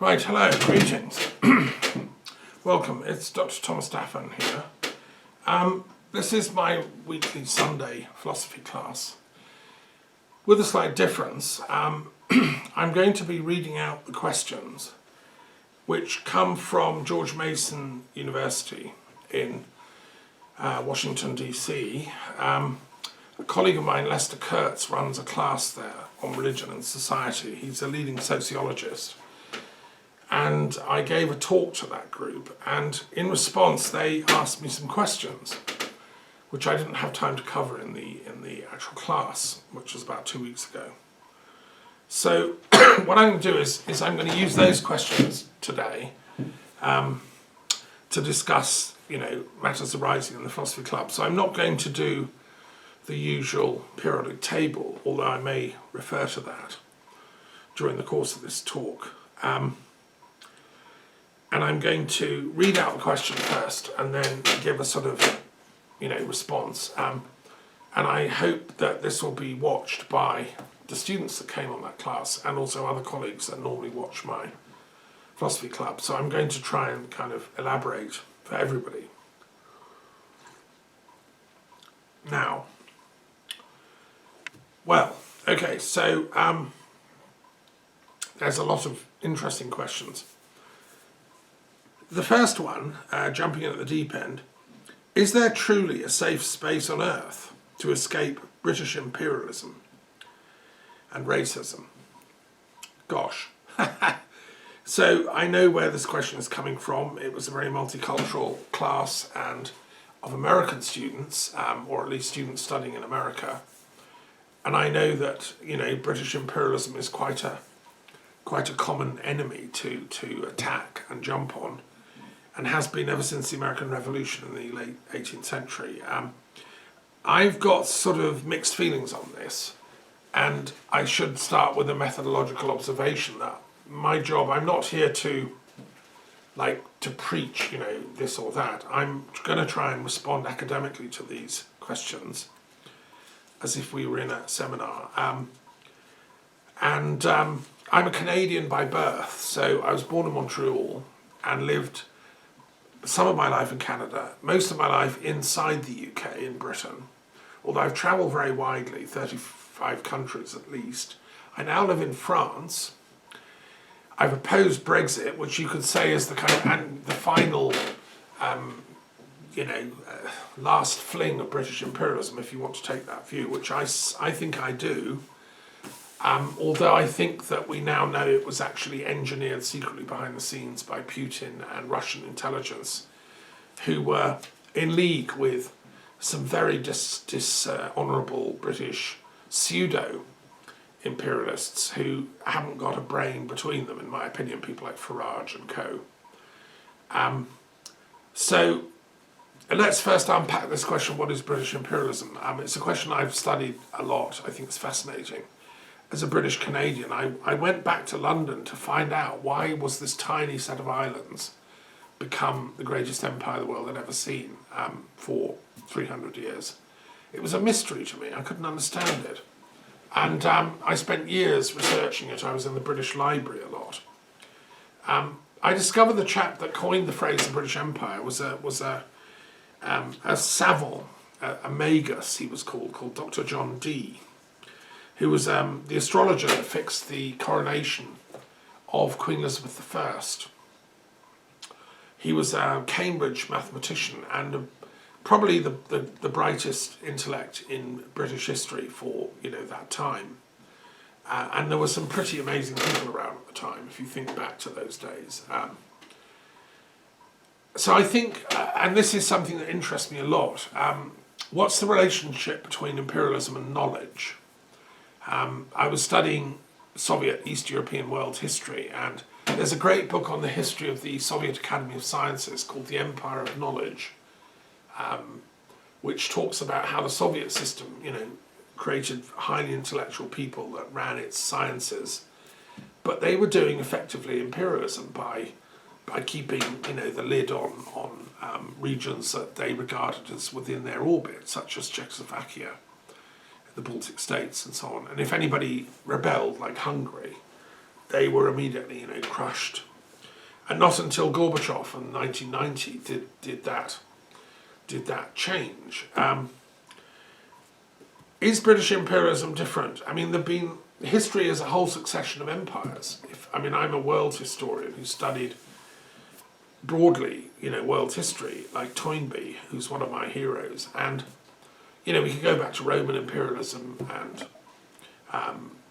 Right, hello, greetings. Welcome, it's Dr Thomas Daffern here. This is my weekly Sunday philosophy class. With a slight difference, I'm going to be reading out the questions which come from George Mason University in Washington, DC. A colleague of mine, Lester Kurtz, runs a class there on religion and society. He's a leading sociologist. And I gave a talk to that group, and in response they asked me some questions, which I didn't have time to cover in the actual class, which was about 2 weeks ago. So what I'm going to do is I'm going to use those questions today to discuss, matters arising in the philosophy club. So I'm not going to do the usual periodic table, although I may refer to that during the course of this talk. And I'm going to read out the question first and then give a sort of, response. And I hope that this will be watched by the students that came on that class and also other colleagues that normally watch my philosophy club. So I'm going to try and kind of elaborate for everybody. Now, well, okay, so there's a lot of interesting questions. The first one, jumping in at the deep end, is there truly a safe space on Earth to escape British imperialism and racism? Gosh. So I know where this question is coming from. It was a very multicultural class and of American students, or at least students studying in America. And I know that, British imperialism is quite a common enemy to attack and jump on, and has been ever since the American Revolution in the late 18th century. I've got sort of mixed feelings on this, and I should start with a methodological observation that my job, I'm not here to preach, this or that. I'm going to try and respond academically to these questions as if we were in a seminar. I'm a Canadian by birth, so I was born in Montreal and lived some of my life in Canada, most of my life inside the UK, in Britain. Although I've travelled very widely, 35 countries at least. I now live in France. I've opposed Brexit, which you could say is the kind of and the final, last fling of British imperialism, if you want to take that view, which I think I do. Although I think that we now know it was actually engineered secretly behind the scenes by Putin and Russian intelligence, who were in league with some very dishonourable British pseudo-imperialists who haven't got a brain between them, in my opinion, people like Farage and co. So let's first unpack this question, what is British imperialism? It's a question I've studied a lot. I think it's fascinating. As a British Canadian, I went back to London to find out why was this tiny set of islands become the greatest empire the world had ever seen for 300 years. It was a mystery to me. I couldn't understand it. And I spent years researching it. I was in the British Library a lot. I discovered the chap that coined the phrase the British Empire was a savant, a magus he was called Dr John Dee, who was the astrologer that fixed the coronation of Queen Elizabeth I. He was a Cambridge mathematician and probably the brightest intellect in British history for that time. And there were some pretty amazing people around at the time, if you think back to those days. So I think, and this is something that interests me a lot, what's the relationship between imperialism and knowledge? I was studying Soviet East European world history, and there's a great book on the history of the Soviet Academy of Sciences called The Empire of Knowledge, which talks about how the Soviet system, created highly intellectual people that ran its sciences, but they were doing effectively imperialism by keeping, the lid on regions that they regarded as within their orbit, such as Czechoslovakia, the Baltic states and so on. And if anybody rebelled, like Hungary, they were immediately, crushed. And not until Gorbachev in 1990 did that change. Is British imperialism different? I mean, history is a whole succession of empires. I'm a world historian who studied broadly, world history, like Toynbee, who's one of my heroes. And, we could go back to Roman imperialism, and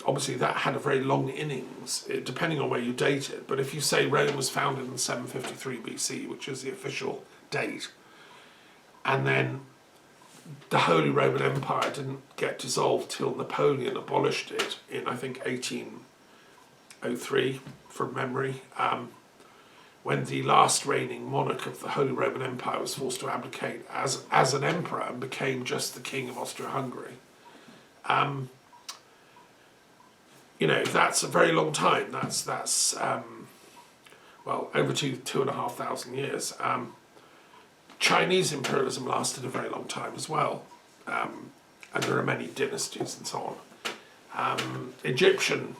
obviously that had a very long innings, depending on where you date it. But if you say Rome was founded in 753 BC, which is the official date, and then the Holy Roman Empire didn't get dissolved till Napoleon abolished it in, I think, 1803, from memory, when the last reigning monarch of the Holy Roman Empire was forced to abdicate as an emperor and became just the king of Austria-Hungary. That's a very long time. That's over 2,500 years. Chinese imperialism lasted a very long time as well, and there are many dynasties and so on. Egyptian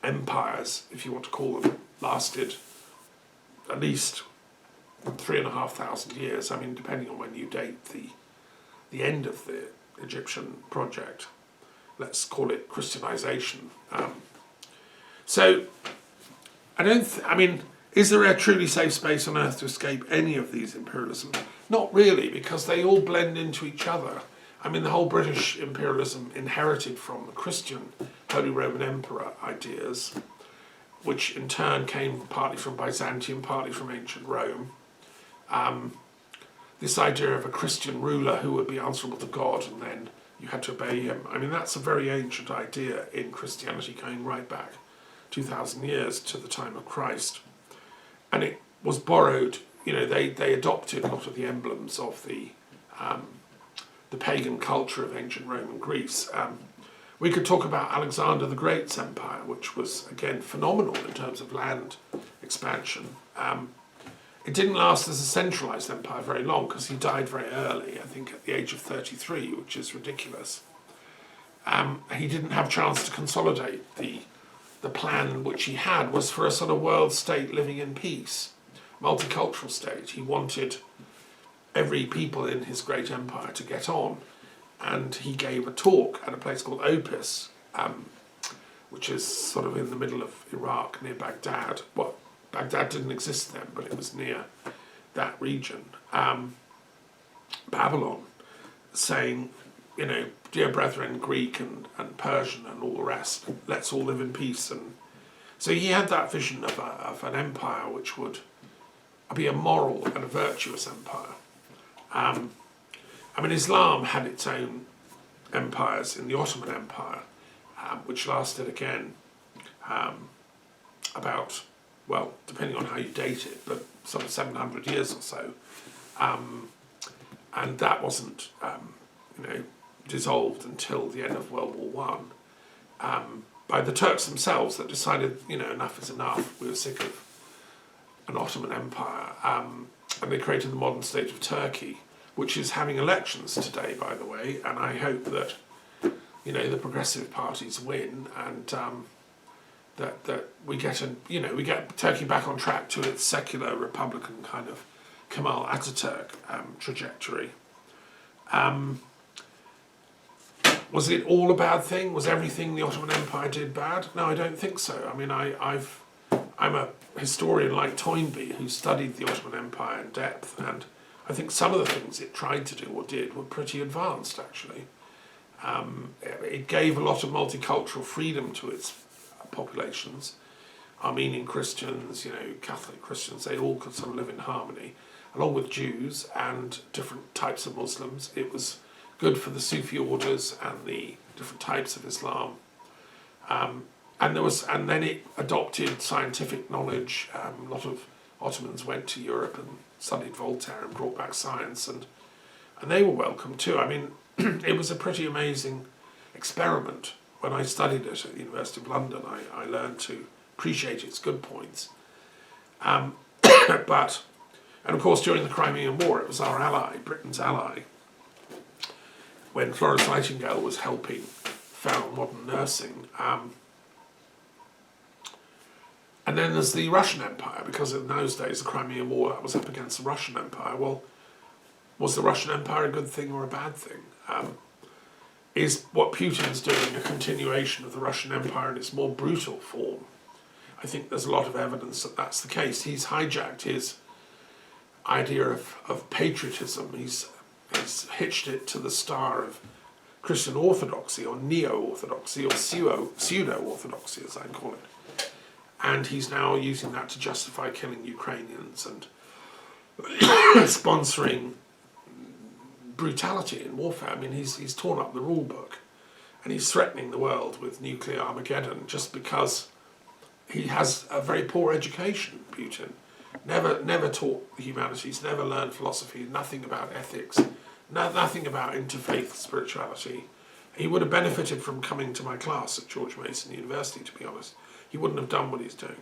empires, if you want to call them, lasted at least 3,500 years. Depending on when you date the end of the Egyptian project, let's call it Christianization. So I don't. Is there a truly safe space on Earth to escape any of these imperialisms? Not really, because they all blend into each other. The whole British imperialism inherited from the Christian Holy Roman Emperor ideas, which in turn came partly from Byzantium, partly from ancient Rome. This idea of a Christian ruler who would be answerable to God, and then you had to obey him. That's a very ancient idea in Christianity, going right back 2,000 years to the time of Christ. And it was borrowed, they adopted a lot of the emblems of the pagan culture of ancient Rome and Greece. We could talk about Alexander the Great's empire, which was, again, phenomenal in terms of land expansion. It didn't last as a centralised empire very long, because he died very early, I think at the age of 33, which is ridiculous. He didn't have a chance to consolidate. The plan which he had was for a sort of world state living in peace, multicultural state. He wanted every people in his great empire to get on, and he gave a talk at a place called Opis, which is sort of in the middle of Iraq, near Baghdad. Well, Baghdad didn't exist then, but it was near that region. Babylon, saying, dear brethren, Greek and Persian and all the rest, let's all live in peace. And so he had that vision of an empire which would be a moral and a virtuous empire. Islam had its own empires in the Ottoman Empire, which lasted again about, depending on how you date it, but sort of 700 years or so. And that wasn't, dissolved until the end of World War I, by the Turks themselves, that decided, enough is enough. We were sick of an Ottoman Empire, and they created the modern state of Turkey, which is having elections today, by the way, and I hope that, the progressive parties win, and that we get we get Turkey back on track to its secular republican kind of Kemal Ataturk trajectory. Was it all a bad thing? Was everything the Ottoman Empire did bad? No, I don't think so. I'm a historian like Toynbee who studied the Ottoman Empire in depth, and I think some of the things it tried to do or did were pretty advanced, actually. It gave a lot of multicultural freedom to its populations. Armenian Christians, Catholic Christians, they all could sort of live in harmony, along with Jews and different types of Muslims. It was good for the Sufi orders and the different types of Islam. And then it adopted scientific knowledge. A lot of Ottomans went to Europe and studied Voltaire and brought back science, and they were welcome too. It was a pretty amazing experiment. When I studied it at the University of London, I learned to appreciate its good points. And of course, during the Crimean War, it was our ally, Britain's ally, when Florence Nightingale was helping found modern nursing. And then there's the Russian Empire, because in those days the Crimean War, that was up against the Russian Empire. Well, was the Russian Empire a good thing or a bad thing? Is what Putin's doing a continuation of the Russian Empire in its more brutal form? I think there's a lot of evidence that that's the case. He's hijacked his idea of patriotism. He's hitched it to the star of Christian orthodoxy, or neo-orthodoxy, or pseudo-orthodoxy, as I call it. And he's now using that to justify killing Ukrainians and sponsoring brutality in warfare. I mean, he's torn up the rule book, and he's threatening the world with nuclear Armageddon just because he has a very poor education, Putin. Never taught the humanities, never learned philosophy, nothing about ethics, nothing about interfaith spirituality. He would have benefited from coming to my class at George Mason University, to be honest. He wouldn't have done what he's doing.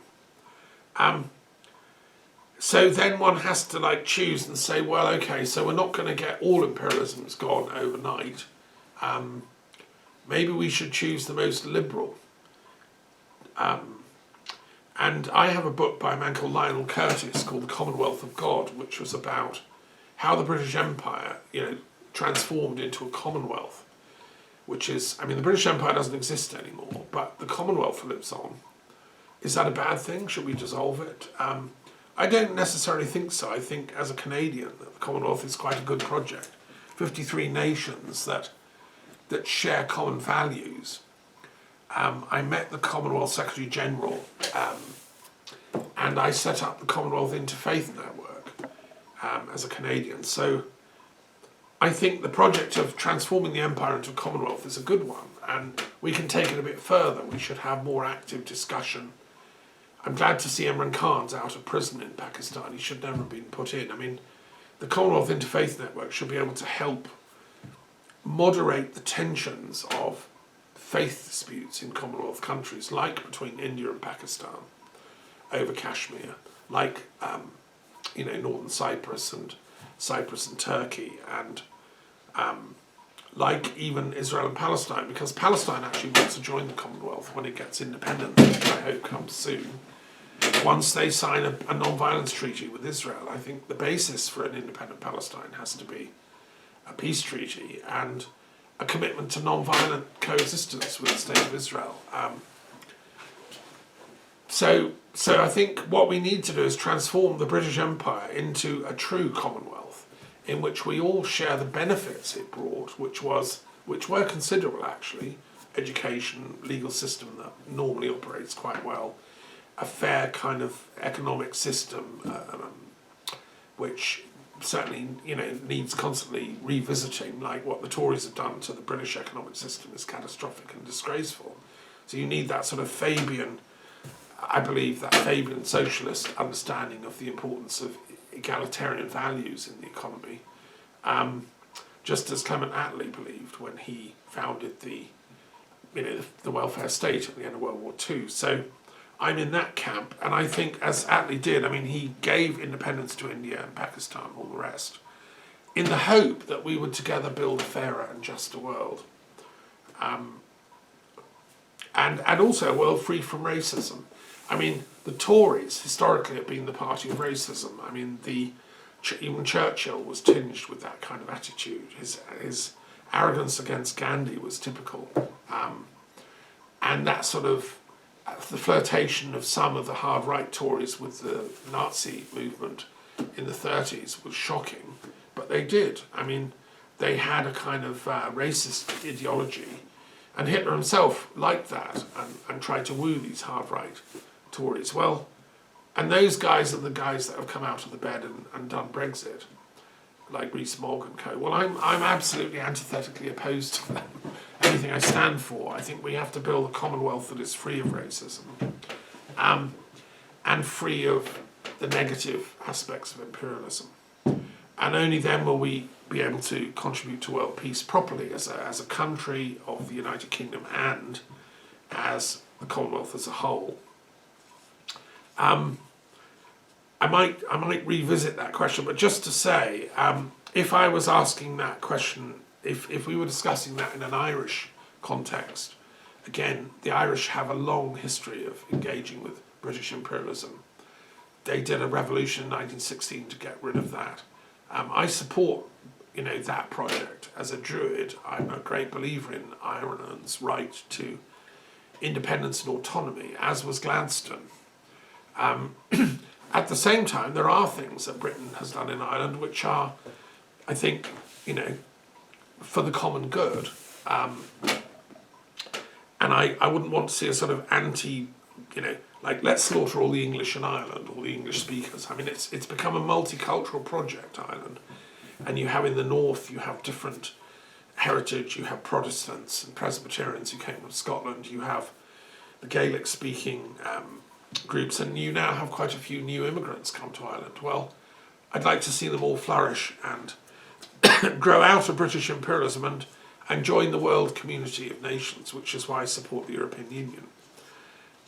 So then one has to choose and say, well, okay, so we're not going to get all imperialisms gone overnight. Maybe we should choose the most liberal. And I have a book by a man called Lionel Curtis called The Commonwealth of God, which was about how the British Empire, transformed into a commonwealth, which is, the British Empire doesn't exist anymore, but the Commonwealth lives on. Is that a bad thing? Should we dissolve it? I don't necessarily think so. I think, as a Canadian, the Commonwealth is quite a good project. 53 nations that share common values. I met the Commonwealth Secretary General, and I set up the Commonwealth Interfaith Network as a Canadian. So I think the project of transforming the empire into a Commonwealth is a good one, and we can take it a bit further. We should have more active discussion. I'm glad to see Imran Khan's out of prison in Pakistan. He should never have been put in. The Commonwealth Interfaith Network should be able to help moderate the tensions of faith disputes in Commonwealth countries, like between India and Pakistan over Kashmir, like Northern Cyprus and Turkey, and like even Israel and Palestine, because Palestine actually wants to join the Commonwealth when it gets independent, which I hope comes soon. Once they sign a non-violence treaty with Israel, I think the basis for an independent Palestine has to be a peace treaty and a commitment to non-violent coexistence with the State of Israel. So I think what we need to do is transform the British Empire into a true Commonwealth in which we all share the benefits it brought, which were considerable actually. Education, legal system that normally operates quite well, a fair kind of economic system which certainly needs constantly revisiting, like what the Tories have done to the British economic system is catastrophic and disgraceful. So you need that sort of Fabian, I believe that Fabian socialist understanding of the importance of egalitarian values in the economy, just as Clement Attlee believed when he founded the welfare state at the end of World War II. So I'm in that camp, and I think, as Attlee did, he gave independence to India and Pakistan, all the rest, in the hope that we would together build a fairer and juster world. And also a world free from racism. The Tories historically have been the party of racism. Even Churchill was tinged with that kind of attitude. His arrogance against Gandhi was typical. And that sort of the flirtation of some of the hard right Tories with the Nazi movement in the 30s was shocking, but they did. They had a kind of racist ideology, and Hitler himself liked that and tried to woo these hard right Tories. Well, and those guys are the guys that have come out of the bed and done Brexit, like Rees-Mogg and co. Well, I'm absolutely antithetically opposed to them. Anything I stand for. I think we have to build a Commonwealth that is free of racism and free of the negative aspects of imperialism. And only then will we be able to contribute to world peace properly as a country of the United Kingdom and as the Commonwealth as a whole. I might revisit that question, but just to say, if I was asking that question, if we were discussing that in an Irish context, again, the Irish have a long history of engaging with British imperialism. They did a revolution in 1916 to get rid of that. I support, that project. As a Druid, I'm a great believer in Ireland's right to independence and autonomy, as was Gladstone. At the same time, there are things that Britain has done in Ireland which are, I think, for the common good. And I wouldn't want to see a sort of like let's slaughter all the English in Ireland, all the English speakers. I mean, it's become a multicultural project, Ireland. And you have in the north, you have different heritage, you have Protestants and Presbyterians who came from Scotland, you have the Gaelic-speaking groups, and you now have quite a few new immigrants come to Ireland. Well, I'd like to see them all flourish and grow out of British imperialism and join the world community of nations, which is why I support the European Union.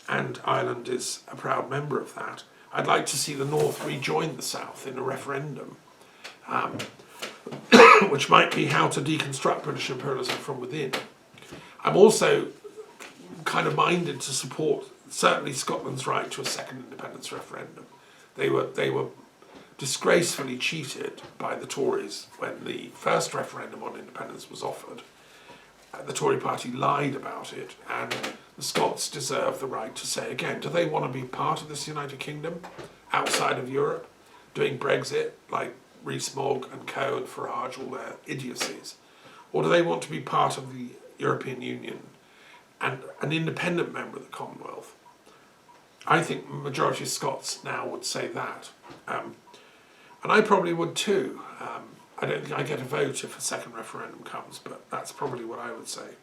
And Ireland is a proud member of that. I'd like to see the North rejoin the South in a referendum, which might be how to deconstruct British imperialism from within. I'm also kind of minded to support certainly Scotland's right to a second independence referendum. They were disgracefully cheated by the Tories when the first referendum on independence was offered. The Tory party lied about it, and the Scots deserve the right to say again, do they want to be part of this United Kingdom outside of Europe, doing Brexit like Rees-Mogg and Co and Farage, all their idiocies? Or do they want to be part of the European Union and an independent member of the Commonwealth? I think the majority of Scots now would say that. And I probably would too. I don't think I get a vote if a second referendum comes, but that's probably what I would say.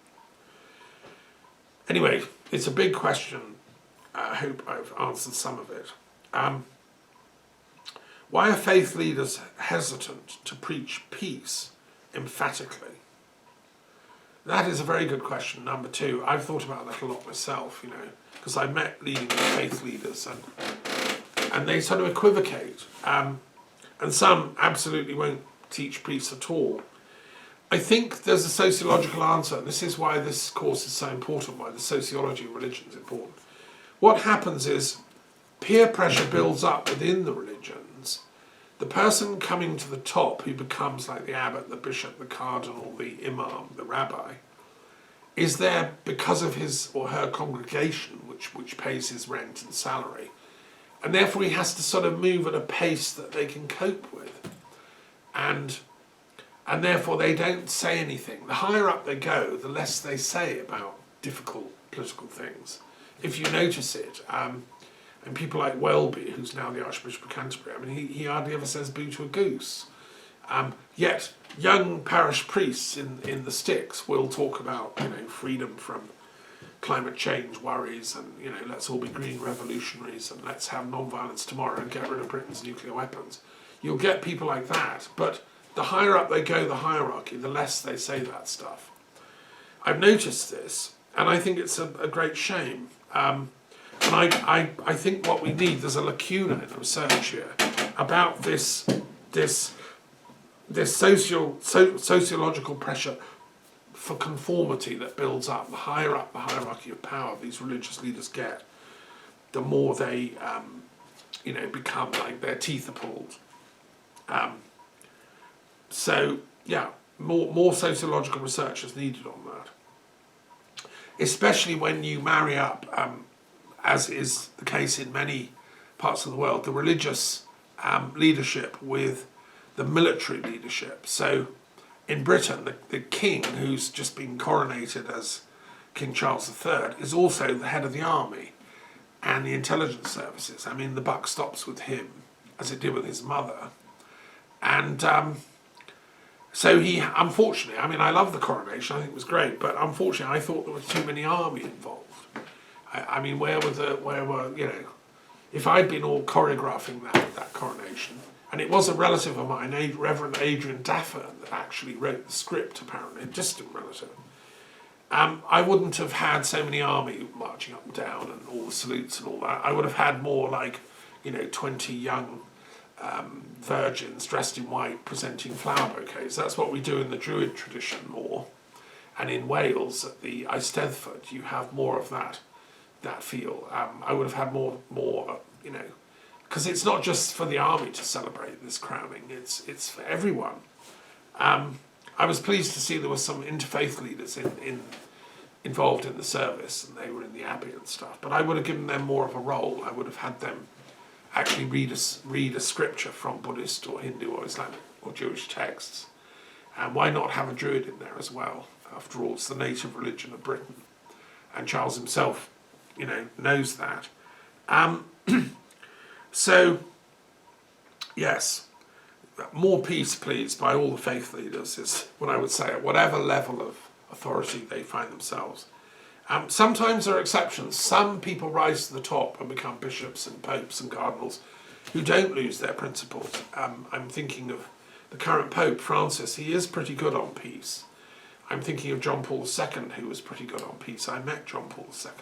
Anyway, it's a big question. I hope I've answered some of it. Why are faith leaders hesitant to preach peace emphatically? That is a very good question, number two. I've thought about that a lot myself, because I met leading faith leaders and they sort of equivocate. And some absolutely won't teach peace at all. I think there's a sociological answer, and this is why this course is so important, why the sociology of religion is important. What happens is peer pressure builds up within the religions. The person coming to the top, who becomes like the abbot, the bishop, the cardinal, the imam, the rabbi, is there because of his or her congregation, which pays his rent and salary. And therefore he has to sort of move at a pace that they can cope with. And therefore they don't say anything. The higher up they go, the less they say about difficult political things. If you notice it, and people like Welby, who's now the Archbishop of Canterbury, I mean, he hardly ever says boo to a goose. Yet young parish priests in the sticks will talk about, freedom from climate change worries and, let's all be green revolutionaries and let's have non-violence tomorrow and get rid of Britain's nuclear weapons. You'll get people like that, but the higher up they go, the hierarchy, the less they say that stuff. I've noticed this, and I think it's a great shame. And I think what we need, there's a lacuna in the research here about this sociological pressure for conformity that builds up. The higher up the hierarchy of power these religious leaders get, the more they, become like their teeth are pulled. So, yeah, more sociological research is needed on that. Especially when you marry up, as is the case in many parts of the world, the religious leadership with the military leadership. So in Britain, the king, who's just been coronated as King Charles III, is also the head of the army and the intelligence services. I mean, the buck stops with him, as it did with his mother. And so he, unfortunately, I mean, I love the coronation, I think it was great, but unfortunately I thought there was too many army involved. I mean, where were, if I'd been all choreographing that coronation, and it was a relative of mine, Reverend Adrian Daffern, that actually wrote the script, apparently, a distant relative, I wouldn't have had so many army marching up and down and all the salutes and all that. I would have had more like, 20 young virgins dressed in white presenting flower bouquets. That's what we do in the Druid tradition more. And in Wales, at the Eisteddfod, you have more of that that feel. I would have had more, because it's not just for the army to celebrate this crowning, it's for everyone. I was pleased to see there were some interfaith leaders involved in the service, and they were in the abbey and stuff, but I would have given them more of a role. I would have had them actually read a scripture from Buddhist or Hindu or Islamic or Jewish texts. And why not have a Druid in there as well? After all, it's the native religion of Britain. And Charles himself, knows that. So, yes, more peace, please, by all the faith leaders is what I would say, at whatever level of authority they find themselves. Sometimes there are exceptions. Some people rise to the top and become bishops and popes and cardinals who don't lose their principles. I'm thinking of the current Pope, Francis. He is pretty good on peace. I'm thinking of John Paul II, who was pretty good on peace. I met John Paul II.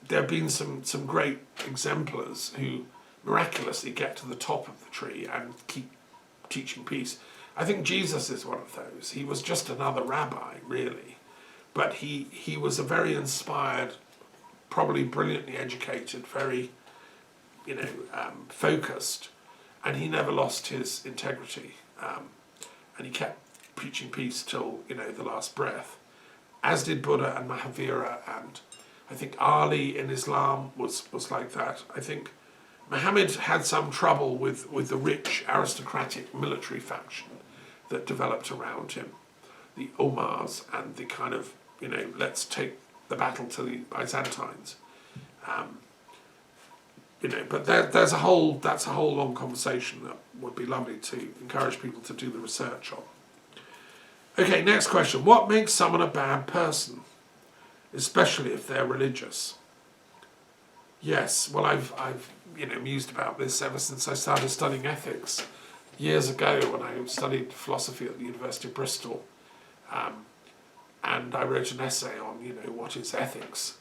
There have been some great exemplars who miraculously get to the top of the tree and keep teaching peace. I think Jesus is one of those. He was just another rabbi, really. But he was a very inspired, probably brilliantly educated, very, focused, and he never lost his integrity. And he kept preaching peace till, the last breath. As did Buddha and Mahavira, and I think Ali in Islam was like that. I think Muhammad had some trouble with the rich aristocratic military faction that developed around him, the Omars and the kind of, let's take the battle to the Byzantines. But that's a whole long conversation that would be lovely to encourage people to do the research on. Okay, next question. What makes someone a bad person, especially if they're religious? Yes, well, I've mused about this ever since I started studying ethics years ago when I studied philosophy at the University of Bristol, and I wrote an essay on what is ethics.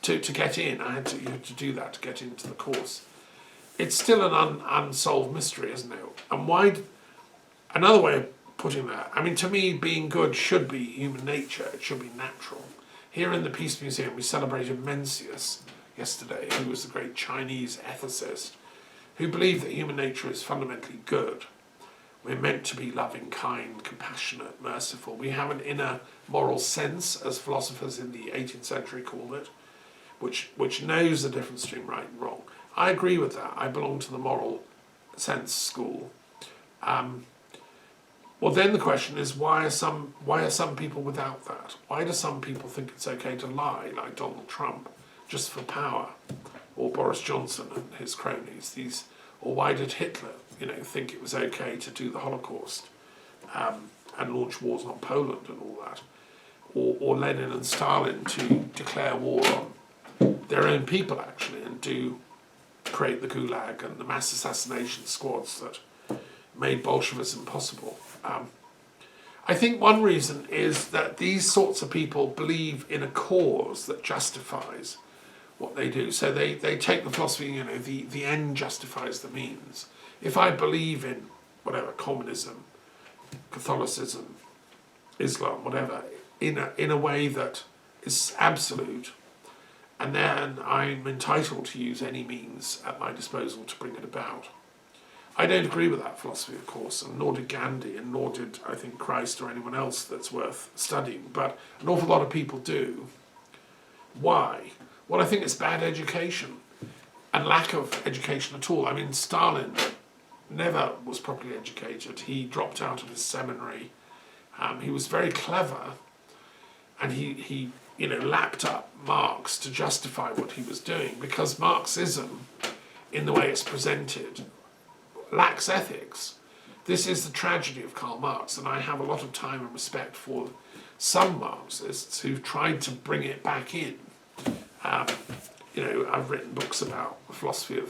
to get in, you had to do that to get into the course. It's still an unsolved mystery, isn't it? And another way of putting that, to me, being good should be human nature. It should be natural. Here in the Peace Museum, we celebrated Mencius yesterday, who was the great Chinese ethicist, who believed that human nature is fundamentally good. We're meant to be loving, kind, compassionate, merciful. We have an inner moral sense, as philosophers in the 18th century called it, which knows the difference between right and wrong. I agree with that. I belong to the moral sense school. Well, then the question is, why are some people without that? Why do some people think it's okay to lie, like Donald Trump, just for power, or Boris Johnson and his cronies? Or why did Hitler, think it was okay to do the Holocaust and launch wars on Poland and all that? Or Lenin and Stalin to declare war on their own people, actually, and create the Gulag and the mass assassination squads that made Bolshevism possible. I think one reason is that these sorts of people believe in a cause that justifies what they do. So they take the philosophy, the end justifies the means. If I believe in whatever, communism, Catholicism, Islam, whatever, in a way that is absolute, and then I'm entitled to use any means at my disposal to bring it about. I don't agree with that philosophy, of course, and nor did Gandhi, and nor did, I think, Christ or anyone else that's worth studying, but an awful lot of people do. Why? Well, I think it's bad education, and lack of education at all. Stalin never was properly educated. He dropped out of his seminary. He was very clever, and he lapped up Marx to justify what he was doing, because Marxism, in the way it's presented, lacks ethics. This is the tragedy of Karl Marx, and I have a lot of time and respect for some Marxists who've tried to bring it back in. I've written books about the philosophy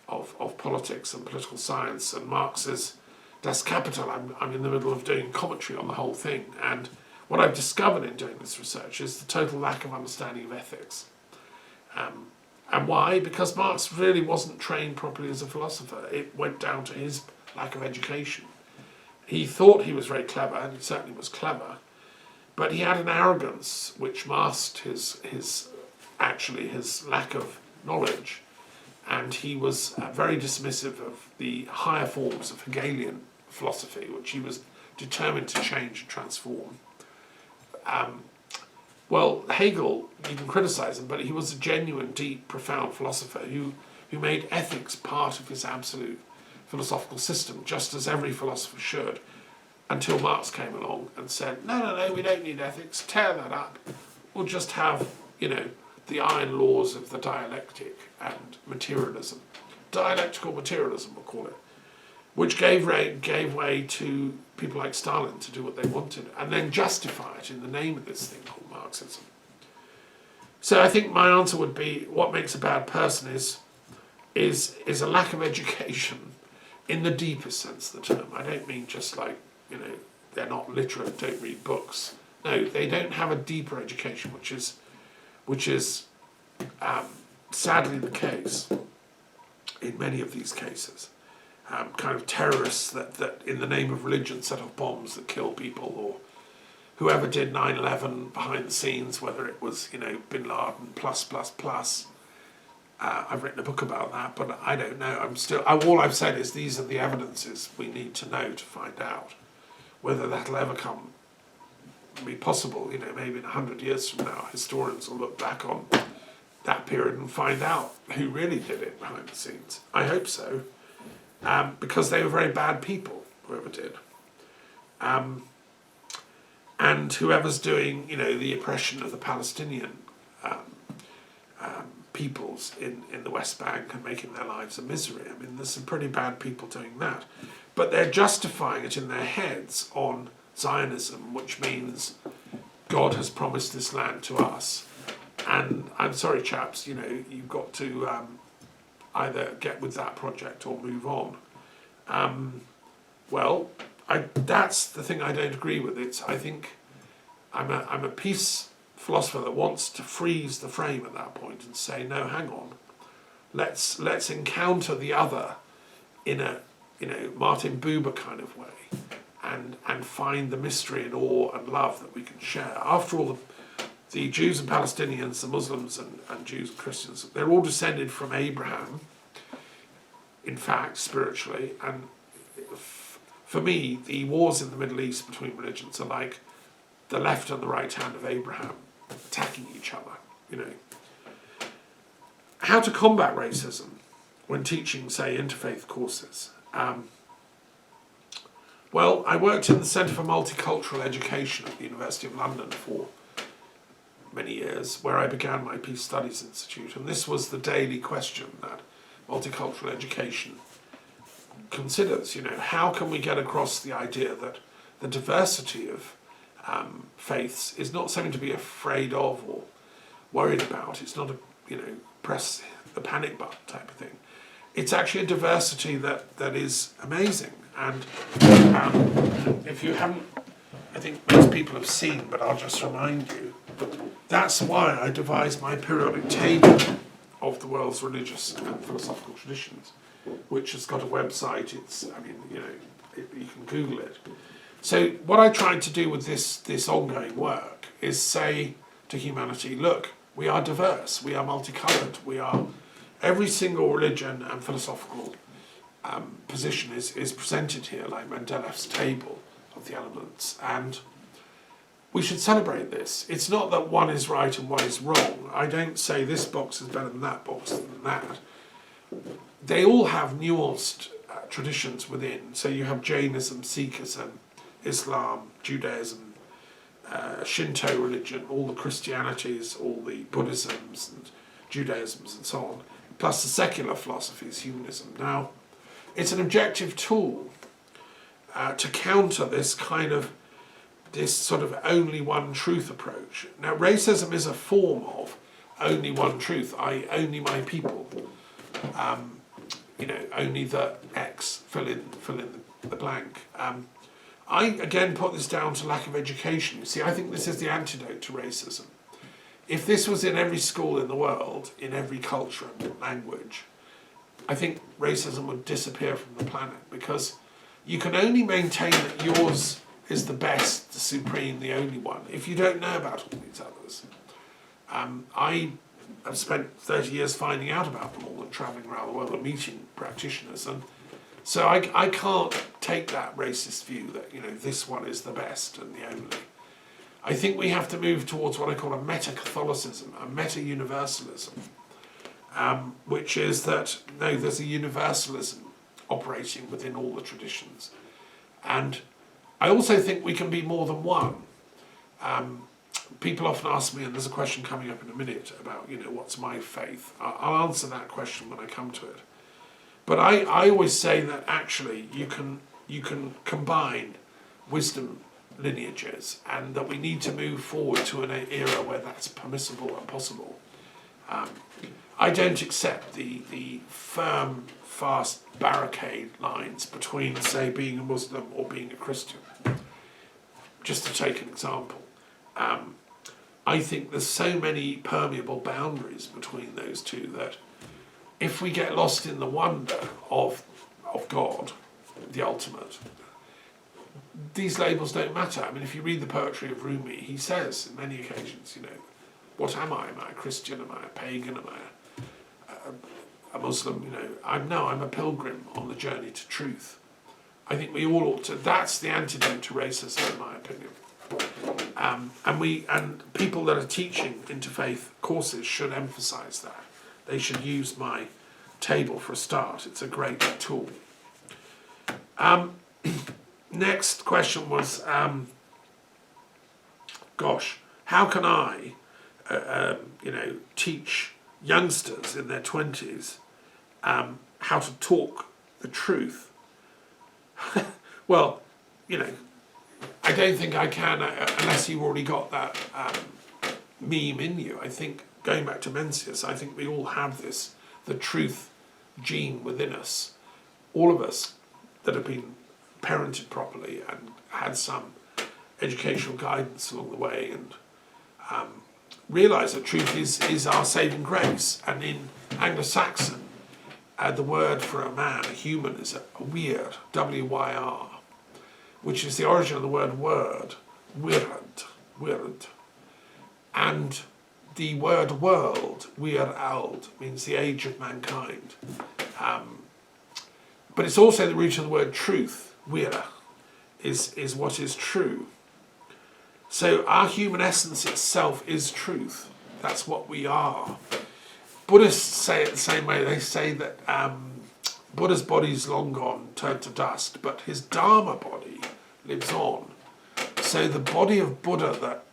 of politics and political science, and Marx's Das Kapital. I'm in the middle of doing commentary on the whole thing, and what I've discovered in doing this research is the total lack of understanding of ethics. And why? Because Marx really wasn't trained properly as a philosopher. It went down to his lack of education. He thought he was very clever, and he certainly was clever, But he had an arrogance which masked his lack of knowledge, and he was very dismissive of the higher forms of Hegelian philosophy, which he was determined to change and transform. Well, Hegel, you can criticise him, but he was a genuine, deep, profound philosopher who made ethics part of his absolute philosophical system, just as every philosopher should, until Marx came along and said, no, we don't need ethics, tear that up. We'll just have, the iron laws of the dialectic and materialism. Dialectical materialism, we'll call it, which gave way to people like Stalin to do what they wanted, and then justify it in the name of this thing called Marxism. So I think my answer would be, what makes a bad person is a lack of education in the deepest sense of the term. I don't mean just like, they're not literate, don't read books. No, they don't have a deeper education, which is sadly the case in many of these cases. Kind of terrorists that in the name of religion set off bombs that kill people, or whoever did 9/11 behind the scenes, whether it was, bin Laden plus. I've written a book about that, but I don't know. All I've said is these are the evidences we need to know to find out whether that'll ever be possible. Maybe in 100 years from now, historians will look back on that period and find out who really did it behind the scenes. I hope so, because they were very bad people, whoever did. And whoever's doing, the oppression of the Palestinian peoples in the West Bank and making their lives a misery. I mean, there's some pretty bad people doing that. But they're justifying it in their heads on Zionism, which means God has promised this land to us. And I'm sorry, chaps, you've got to either get with that project or move on. That's the thing I don't agree with. I think I'm a peace philosopher that wants to freeze the frame at that point and say, no, hang on, let's encounter the other in a Martin Buber kind of way, and find the mystery and awe and love that we can share. After all, the Jews and Palestinians, the Muslims and Jews and Christians, they're all descended from Abraham, in fact, spiritually. And for me, the wars in the Middle East between religions are like the left and the right hand of Abraham attacking each other. How to combat racism when teaching, say, interfaith courses. Well, I worked in the Centre for Multicultural Education at the University of London for many years, where I began my Peace Studies Institute, and this was the daily question that multicultural education considers. How can we get across the idea that the diversity of faiths is not something to be afraid of or worried about. It's not press the panic button type of thing. It's actually a diversity that is amazing. And if you haven't, I think most people have seen, but I'll just remind you, that's why I devised my periodic table of the world's religious and philosophical traditions, which has got a website. You can Google it. So what I tried to do with this ongoing work is say to humanity, look, we are diverse, we are multicoloured, we are every single religion and philosophical position is presented here, like Mendeleev's table of the elements, and we should celebrate this. It's not that one is right and one is wrong. I don't say this box is better than that box than that. They all have nuanced traditions within. So you have Jainism, Sikhism, Islam, Judaism, Shinto religion, all the Christianities, all the Buddhisms and Judaisms and so on, plus the secular philosophies, humanism. Now, it's an objective tool to counter this sort of only one truth approach. Now, racism is a form of only one truth, i.e. only my people. Only the X, fill in the blank. I, again, put this down to lack of education. You see, I think this is the antidote to racism. If this was in every school in the world, in every culture and language, I think racism would disappear from the planet, because you can only maintain that yours is the best, the supreme, the only one, if you don't know about all these others. I have spent 30 years finding out about them all and travelling around the world and meeting practitioners, and so I can't take that racist view that, you know, this one is the best and the only. I think we have to move towards what I call a meta-Catholicism, a meta-universalism, which is that, no, there's a universalism operating within all the traditions. And I also think we can be more than one. People often ask me, and there's a question coming up in a minute about, you know, what's my faith? I'll answer that question when I come to it. But I always say that actually you can combine wisdom lineages, and that we need to move forward to an era where that's permissible and possible. I don't accept the firm, fast barricade lines between, say, being a Muslim or being a Christian. Just to take an example. I think there's so many permeable boundaries between those two that if we get lost in the wonder of God, the ultimate, these labels don't matter. I mean, if you read the poetry of Rumi, he says on many occasions, you know, what am I? Am I a Christian? Am I a pagan? Am I a Muslim? You know, I'm a pilgrim on the journey to truth. I think we all ought to. That's the antidote to racism, in my opinion. And people that are teaching interfaith courses should emphasise that. They should use my table for a start. It's a great tool. Next question was, how can I, teach youngsters in their 20s how to talk the truth? Well, you know, I don't think I can unless you've already got that meme in you. I think, going back to Mencius, I think we all have this, the truth gene within us. All of us that have been parented properly and had some educational guidance along the way, and realise that truth is our saving grace. And in Anglo-Saxon, the word for a man, a human, is a weird, W-Y-R, which is the origin of the word wyrd. And the word world, wir-ald, means the age of mankind. But it's also the root of the word truth, wir, is what is true. So our human essence itself is truth. That's what we are. Buddhists say it the same way. They say that Buddha's body's long gone, turned to dust, but his Dharma body lives on. So the body of Buddha that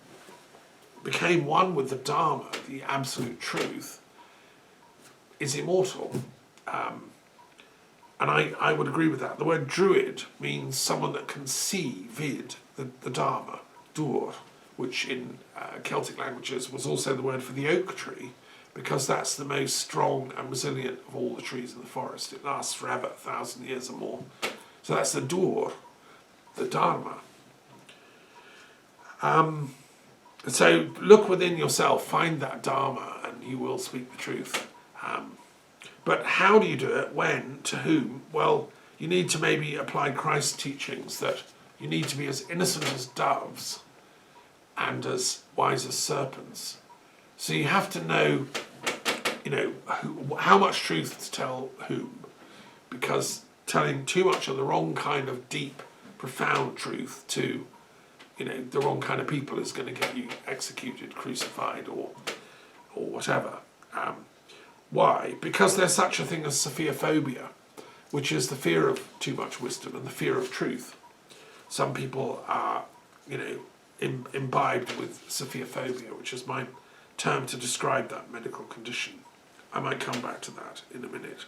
became one with the Dharma, the absolute truth, is immortal. And I would agree with that. The word druid means someone that can see, vid, the Dharma, dur, which in Celtic languages was also the word for the oak tree, because that's the most strong and resilient of all the trees in the forest. It lasts forever, 1,000 years or more. So that's the dur, the Dharma. So look within yourself, find that Dharma, and you will speak the truth. But how do you do it? When? To whom? Well, you need to maybe apply Christ's teachings that you need to be as innocent as doves and as wise as serpents. So you have to know, how much truth to tell whom, because telling too much of the wrong kind of deep, profound truth to, the wrong kind of people is going to get you executed, crucified, or whatever. Why? Because there's such a thing as Sophiaphobia, which is the fear of too much wisdom and the fear of truth. Some people are, imbibed with Sophiaphobia, which is my term to describe that medical condition. I might come back to that in a minute.